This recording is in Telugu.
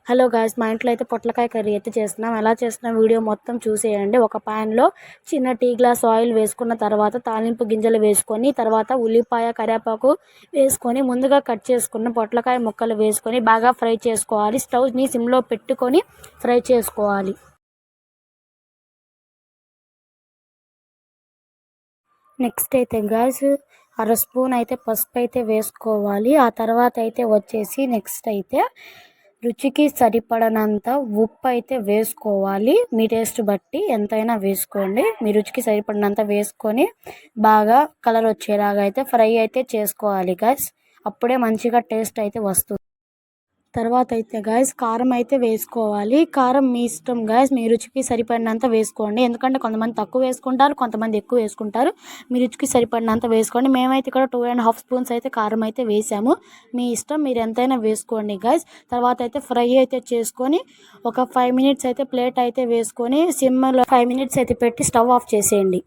హలో గాయ్స్, మా ఇంట్లో అయితే పొట్లకాయ కర్రీ అయితే చేస్తున్నాం. ఎలా చేస్తున్నాం వీడియో మొత్తం చూసేయండి. ఒక ప్యాన్లో చిన్న టీ గ్లాస్ ఆయిల్ వేసుకున్న తర్వాత తాలింపు గింజలు వేసుకొని, తర్వాత ఉల్లిపాయ కరివేపాకు వేసుకొని, ముందుగా కట్ చేసుకున్న పొట్లకాయ ముక్కలు వేసుకొని బాగా ఫ్రై చేసుకోవాలి. స్టవ్ని సిమ్లో పెట్టుకొని ఫ్రై చేసుకోవాలి. నెక్స్ట్ అయితే గాయ్స్, అర స్పూన్ అయితే పసుపు అయితే వేసుకోవాలి. ఆ తర్వాత అయితే వచ్చేసి నెక్స్ట్ అయితే రుచికి సరిపడనంత ఉప్పు అయితే వేసుకోవాలి. మీ టేస్ట్ బట్టి ఎంతైనా వేసుకోండి. మీ రుచికి సరిపడినంత వేసుకొని బాగా కలర్ వచ్చేలాగా అయితే ఫ్రై అయితే చేసుకోవాలి గాయ్స్. అప్పుడే మంచిగా టేస్ట్ అయితే వస్తుంది. తర్వాత అయితే గాయస్ కారం అయితే వేసుకోవాలి. కారం మీ ఇష్టం గాయస్, మీ రుచికి సరిపడినంత వేసుకోండి. ఎందుకంటే కొంతమంది తక్కువ వేసుకుంటారు, కొంతమంది ఎక్కువ వేసుకుంటారు. మీ రుచికి సరిపడినంత వేసుకోండి. మేమైతే ఇక్కడ 2.5 స్పూన్స్ అయితే కారం అయితే వేసాము. మీ ఇష్టం, మీరు ఎంతైనా వేసుకోండి గాయస్. తర్వాత అయితే ఫ్రై అయితే చేసుకొని ఒక 5 మినిట్స్ అయితే ప్లేట్ అయితే వేసుకొని సిమ్లో 5 మినిట్స్ అయితే పెట్టి స్టవ్ ఆఫ్ చేసేయండి.